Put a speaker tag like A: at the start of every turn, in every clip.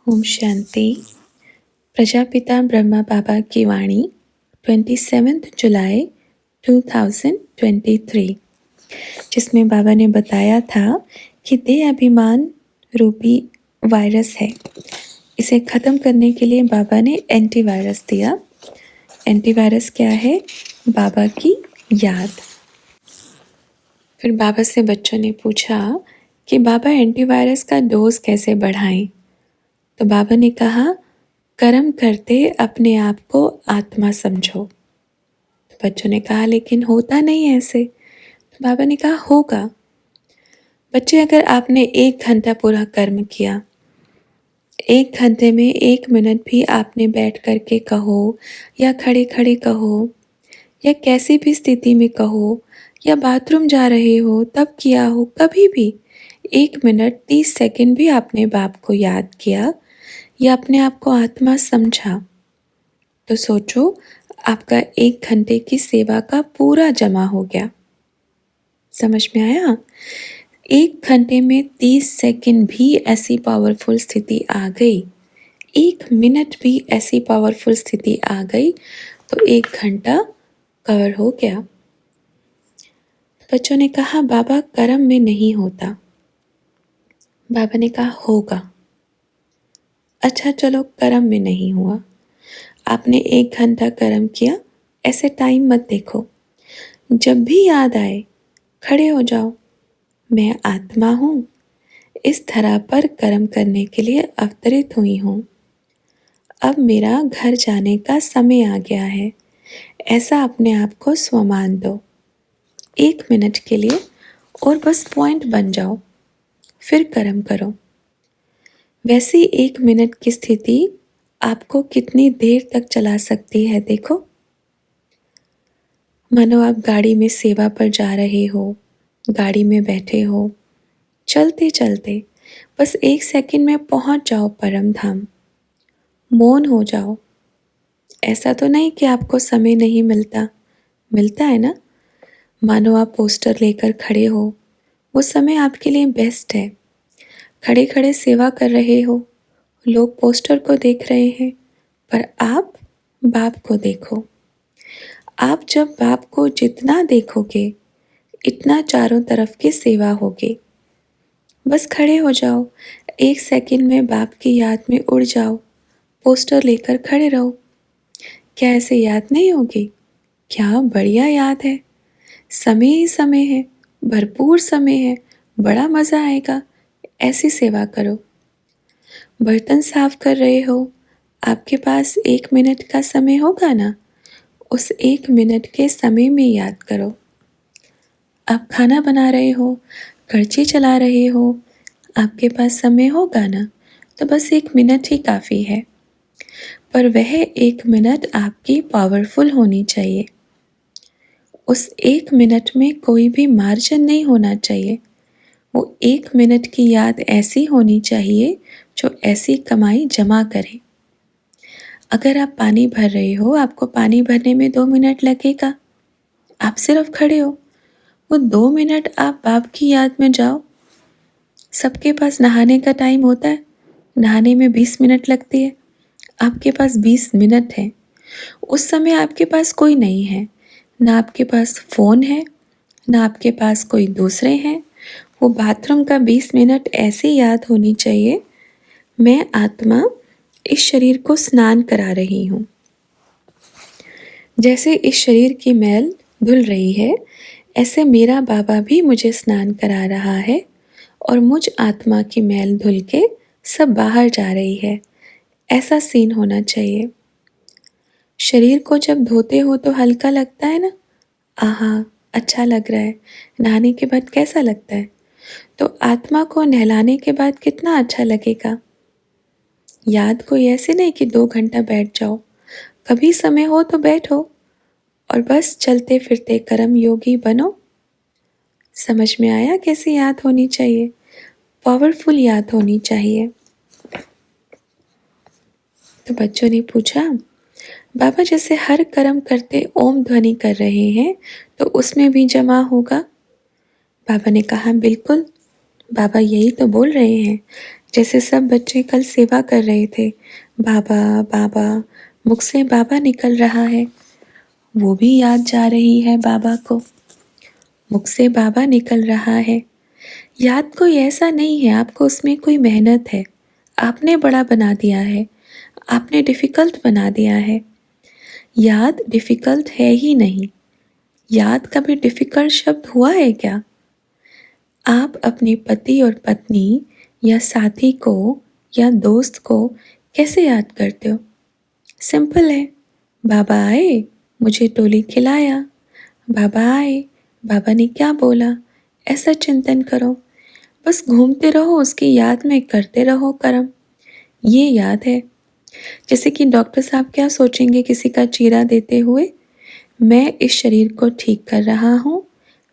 A: ओम शांति। प्रजापिता ब्रह्मा बाबा की वाणी 27 जुलाई 2023, जिसमें बाबा ने बताया था कि देह अभिमान रूपी वायरस है। इसे ख़त्म करने के लिए बाबा ने एंटीवायरस दिया। एंटीवायरस क्या है? बाबा की याद। फिर बाबा से बच्चों ने पूछा कि बाबा एंटीवायरस का डोज कैसे बढ़ाएं? तो बाबा ने कहा, कर्म करते अपने आप को आत्मा समझो। तो बच्चों ने कहा, लेकिन होता नहीं ऐसे। तो बाबा ने कहा, होगा। बच्चे, अगर आपने 1 घंटा पूरा कर्म किया, 1 घंटे में 1 मिनट भी आपने बैठ कर के कहो या खड़े खड़े कहो या कैसी भी स्थिति में कहो या बाथरूम जा रहे हो तब किया हो, कभी भी 1 मिनट 30 सेकंड भी आपने बाप को याद किया या अपने आप को आत्मा समझा, तो सोचो आपका 1 घंटे की सेवा का पूरा जमा हो गया। समझ में आया? 1 घंटे में 30 सेकंड भी ऐसी पावरफुल स्थिति आ गई, 1 मिनट भी ऐसी पावरफुल स्थिति आ गई, तो 1 घंटा कवर हो गया। बच्चों ने कहा, बाबा कर्म में नहीं होता। बाबा ने कहा, होगा। अच्छा चलो, कर्म में नहीं हुआ, आपने 1 घंटा कर्म किया, ऐसे टाइम मत देखो। जब भी याद आए खड़े हो जाओ, मैं आत्मा हूँ, इस धरा पर कर्म करने के लिए अवतरित हुई हूँ। अब मेरा घर जाने का समय आ गया है, ऐसा अपने आप को स्वमान दो 1 मिनट के लिए, और बस पॉइंट बन जाओ, फिर कर्म करो। वैसी 1 मिनट की स्थिति आपको कितनी देर तक चला सकती है, देखो। मानो आप गाड़ी में सेवा पर जा रहे हो, गाड़ी में बैठे हो, चलते चलते बस 1 सेकंड में पहुंच जाओ परम धाम, मौन हो जाओ। ऐसा तो नहीं कि आपको समय नहीं मिलता, मिलता है ना। मानो आप पोस्टर लेकर खड़े हो, वो समय आपके लिए बेस्ट है। खड़े खड़े सेवा कर रहे हो, लोग पोस्टर को देख रहे हैं, पर आप बाप को देखो। आप जब बाप को जितना देखोगे, इतना चारों तरफ की सेवा होगी। बस खड़े हो जाओ, 1 सेकंड में बाप की याद में उड़ जाओ, पोस्टर लेकर खड़े रहो। क्या ऐसे याद नहीं होगी? क्या बढ़िया याद है, समय ही समय है, भरपूर समय है, बड़ा मज़ा आएगा। ऐसी सेवा करो। बर्तन साफ कर रहे हो, आपके पास 1 मिनट का समय होगा ना, उस 1 मिनट के समय में याद करो। आप खाना बना रहे हो, कड़छी चला रहे हो, आपके पास समय होगा ना, तो बस 1 मिनट ही काफ़ी है, पर वह 1 मिनट आपकी पावरफुल होनी चाहिए। उस 1 मिनट में कोई भी मार्जिन नहीं होना चाहिए। वो 1 मिनट की याद ऐसी होनी चाहिए जो ऐसी कमाई जमा करे। अगर आप पानी भर रहे हो, आपको पानी भरने में 2 मिनट लगेगा, आप सिर्फ खड़े हो, वो 2 मिनट आप बाप की याद में जाओ। सबके पास नहाने का टाइम होता है, नहाने में 20 मिनट लगती है, आपके पास 20 मिनट है। उस समय आपके पास कोई नहीं है, ना आपके पास फ़ोन है, ना आपके पास कोई दूसरे हैं। वो बाथरूम का 20 मिनट ऐसे याद होनी चाहिए, मैं आत्मा इस शरीर को स्नान करा रही हूँ। जैसे इस शरीर की मैल धुल रही है, ऐसे मेरा बाबा भी मुझे स्नान करा रहा है और मुझ आत्मा की मैल धुल के सब बाहर जा रही है। ऐसा सीन होना चाहिए। शरीर को जब धोते हो तो हल्का लगता है ना, आहा अच्छा लग रहा है। नहाने के बाद कैसा लगता है? तो आत्मा को नहलाने के बाद कितना अच्छा लगेगा। याद कोई ऐसे नहीं कि 2 घंटा बैठ जाओ, कभी समय हो तो बैठो और बस चलते फिरते कर्म योगी बनो। समझ में आया कैसी याद होनी चाहिए? पावरफुल याद होनी चाहिए। तो बच्चों ने पूछा, बाबा जैसे हर कर्म करते ओम ध्वनि कर रहे हैं, तो उसमें भी जमा होगा? बाबा ने कहा, बिल्कुल। बाबा यही तो बोल रहे हैं जैसे सब बच्चे कल सेवा कर रहे थे, बाबा बाबा, मुख से बाबा निकल रहा है, वो भी याद जा रही है बाबा को, मुख से बाबा निकल रहा है। याद कोई ऐसा नहीं है, आपको उसमें कोई मेहनत है, आपने बड़ा बना दिया है, आपने डिफ़िकल्ट बना दिया है। याद डिफ़िकल्ट है ही नहीं। याद कभी डिफ़िकल्ट शब्द हुआ है क्या? आप अपने पति और पत्नी या साथी को या दोस्त को कैसे याद करते हो? सिंपल है, बाबा आए, मुझे टोली खिलाया, बाबा आए, बाबा ने क्या बोला, ऐसा चिंतन करो। बस घूमते रहो, उसकी याद में करते रहो कर्म। ये याद है। जैसे कि डॉक्टर साहब क्या सोचेंगे किसी का चीरा देते हुए, मैं इस शरीर को ठीक कर रहा हूँ,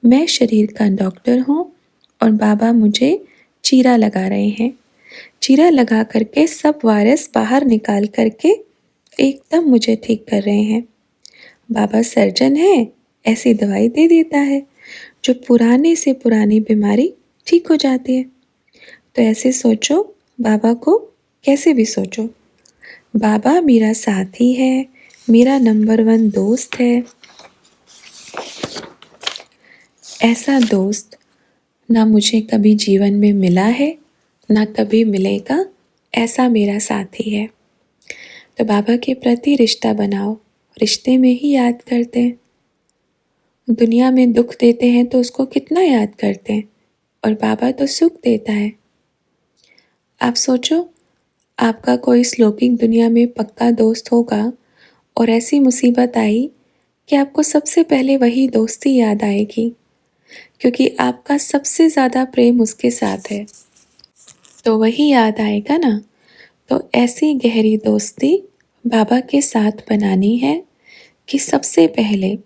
A: मैं शरीर का डॉक्टर हूँ और बाबा मुझे चीरा लगा रहे हैं। चीरा लगा करके सब वायरस बाहर निकाल करके एकदम मुझे ठीक कर रहे हैं। बाबा सर्जन है, ऐसी दवाई दे देता है जो पुराने से पुरानी बीमारी ठीक हो जाती है। तो ऐसे सोचो, बाबा को कैसे भी सोचो, बाबा मेरा साथी है, मेरा नंबर 1 दोस्त है। ऐसा दोस्त ना मुझे कभी जीवन में मिला है, ना कभी मिलेगा, ऐसा मेरा साथी है। तो बाबा के प्रति रिश्ता बनाओ, रिश्ते में ही याद करते हैं। दुनिया में दुख देते हैं तो उसको कितना याद करते हैं, और बाबा तो सुख देता है। आप सोचो, आपका कोई इस लौकिक दुनिया में पक्का दोस्त होगा और ऐसी मुसीबत आई कि आपको सबसे पहले वही दोस्ती याद आएगी, क्योंकि आपका सबसे ज़्यादा प्रेम उसके साथ है, तो वही याद आएगा ना। तो ऐसी गहरी दोस्ती बाबा के साथ बनानी है कि सबसे पहले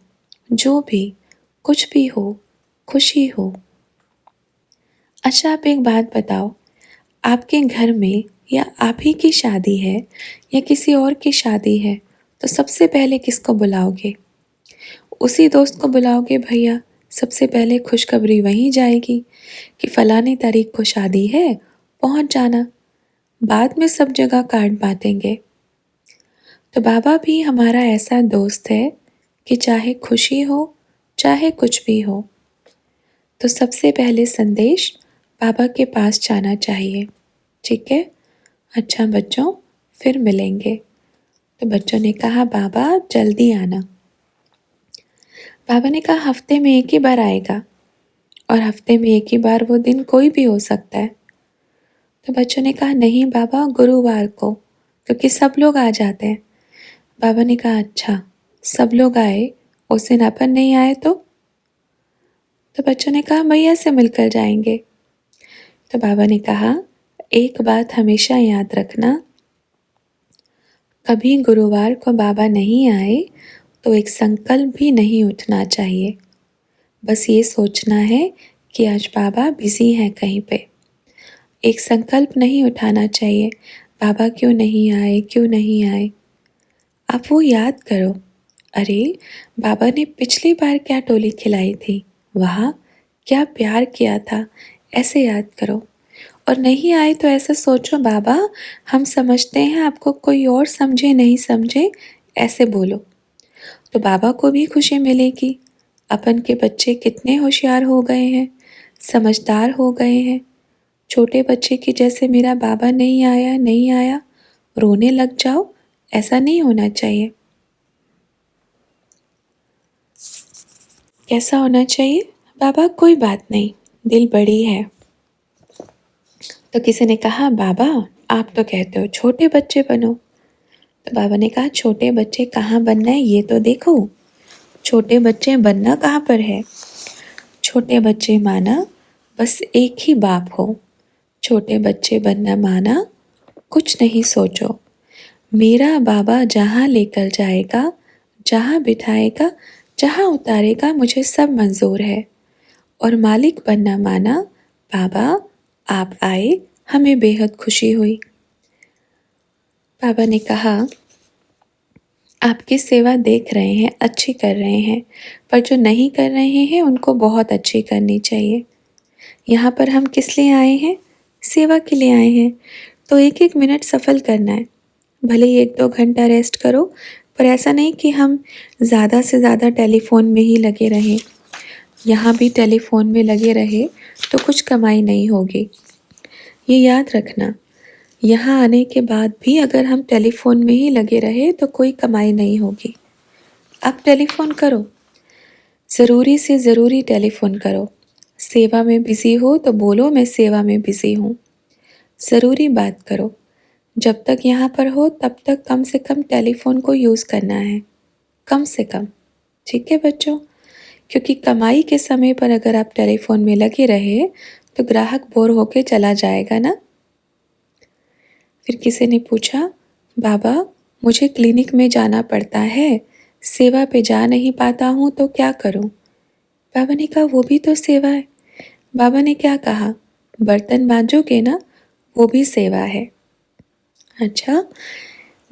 A: जो भी कुछ भी हो, खुशी हो। अच्छा, आप एक बात बताओ, आपके घर में या आप ही की शादी है या किसी और की शादी है, तो सबसे पहले किसको बुलाओगे? उसी दोस्त को बुलाओगे भैया, सबसे पहले खुशखबरी वहीं जाएगी कि फलानी तारीख को शादी है, पहुंच जाना। बाद में सब जगह कार्ड बांटेंगे। तो बाबा भी हमारा ऐसा दोस्त है कि चाहे खुशी हो, चाहे कुछ भी हो, तो सबसे पहले संदेश बाबा के पास जाना चाहिए। ठीक है? अच्छा बच्चों, फिर मिलेंगे। तो बच्चों ने कहा बाबा जल्दी आना। बाबा ने कहा हफ्ते में एक ही बार आएगा, और हफ्ते में एक ही बार वो दिन कोई भी हो सकता है। तो बच्चों ने कहा नहीं बाबा, गुरुवार को, क्योंकि सब लोग आ जाते हैं। बाबा ने कहा अच्छा, सब लोग आए, उस दिन अपन नहीं आए तो बच्चों ने कहा मैया से मिलकर जाएंगे। तो बाबा ने कहा एक बात हमेशा याद रखना, कभी गुरुवार को बाबा नहीं आए तो एक संकल्प भी नहीं उठना चाहिए। बस ये सोचना है कि आज बाबा बिजी हैं कहीं पे। एक संकल्प नहीं उठाना चाहिए, बाबा क्यों नहीं आए, क्यों नहीं आए। आप वो याद करो, अरे बाबा ने पिछली बार क्या टोली खिलाई थी, वहाँ क्या प्यार किया था, ऐसे याद करो। और नहीं आए तो ऐसा सोचो बाबा हम समझते हैं, आपको कोई और समझे नहीं समझे, ऐसे बोलो। तो बाबा को भी खुशी मिलेगी, अपन के बच्चे कितने होशियार हो गए हैं, समझदार हो गए हैं। छोटे बच्चे की जैसे मेरा बाबा नहीं आया नहीं आया रोने लग जाओ, ऐसा नहीं होना चाहिए। कैसा होना चाहिए? बाबा कोई बात नहीं, दिल बड़ी है। तो किसी ने कहा बाबा आप तो कहते हो छोटे बच्चे बनो। तो बाबा ने कहा छोटे बच्चे कहाँ बनना है ये तो देखो, छोटे बच्चे बनना कहाँ पर है। छोटे बच्चे माना बस एक ही बाप हो, छोटे बच्चे बनना माना कुछ नहीं सोचो। मेरा बाबा जहाँ लेकर जाएगा, जहाँ बिठाएगा, जहाँ उतारेगा, मुझे सब मंजूर है। और मालिक बनना माना बाबा आप आए, हमें बेहद खुशी हुई। बाबा ने कहा आपकी सेवा देख रहे हैं, अच्छी कर रहे हैं, पर जो नहीं कर रहे हैं उनको बहुत अच्छी करनी चाहिए। यहाँ पर हम किस लिए आए हैं? सेवा के लिए आए हैं तो एक एक मिनट सफल करना है। भले ही 1-2 घंटा रेस्ट करो, पर ऐसा नहीं कि हम ज़्यादा से ज़्यादा टेलीफ़ोन में ही लगे रहें। यहाँ भी टेलीफ़ोन में लगे रहे तो कुछ कमाई नहीं होगी। ये याद रखना, यहाँ आने के बाद भी अगर हम टेलीफ़ोन में ही लगे रहे तो कोई कमाई नहीं होगी। अब टेलीफ़ोन करो, ज़रूरी से ज़रूरी टेलीफ़ोन करो। सेवा में बिज़ी हो तो बोलो मैं सेवा में बिज़ी हूँ। ज़रूरी बात करो। जब तक यहाँ पर हो तब तक कम से कम टेलीफ़ोन को यूज़ करना है, कम से कम। ठीक है बच्चों? क्योंकि कमाई के समय पर अगर आप टेलीफ़ोन में लगे रहे तो ग्राहक बोर होके चला जाएगा ना। फिर किसी ने पूछा, बाबा मुझे क्लिनिक में जाना पड़ता है, सेवा पे जा नहीं पाता हूँ तो क्या करूँ? बाबा ने कहा वो भी तो सेवा है। बाबा ने क्या कहा? बर्तन मांजोगे ना, वो भी सेवा है। अच्छा,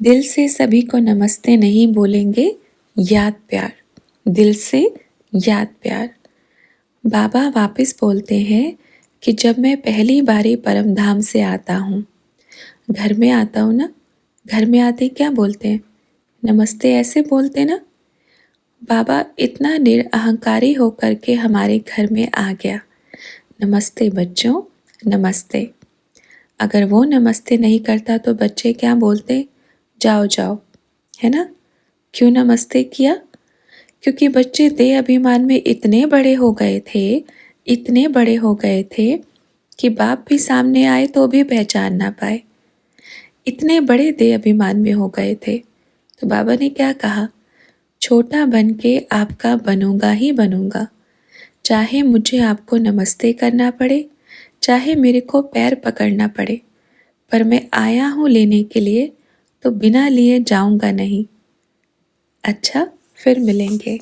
A: दिल से सभी को नमस्ते नहीं बोलेंगे, याद प्यार, दिल से याद प्यार। बाबा वापस बोलते हैं कि जब मैं पहली बारी परम धाम से आता हूँ, घर में आता हूँ ना, घर में आते क्या बोलते हैं? नमस्ते ऐसे बोलते ना। बाबा इतना निरअहंकारी होकर के हमारे घर में आ गया। नमस्ते बच्चों, नमस्ते। अगर वो नमस्ते नहीं करता तो बच्चे क्या बोलते? जाओ जाओ, है ना? क्यों नमस्ते किया? क्योंकि बच्चे देह अभिमान में इतने बड़े हो गए थे, इतने बड़े हो गए थे कि बाप भी सामने आए तो भी पहचान ना पाए। इतने बड़े देह अभिमान में हो गए थे। तो बाबा ने क्या कहा? छोटा बन के आपका बनूंगा ही बनूंगा, चाहे मुझे आपको नमस्ते करना पड़े, चाहे मेरे को पैर पकड़ना पड़े, पर मैं आया हूँ लेने के लिए तो बिना लिए जाऊंगा नहीं। अच्छा, फिर मिलेंगे।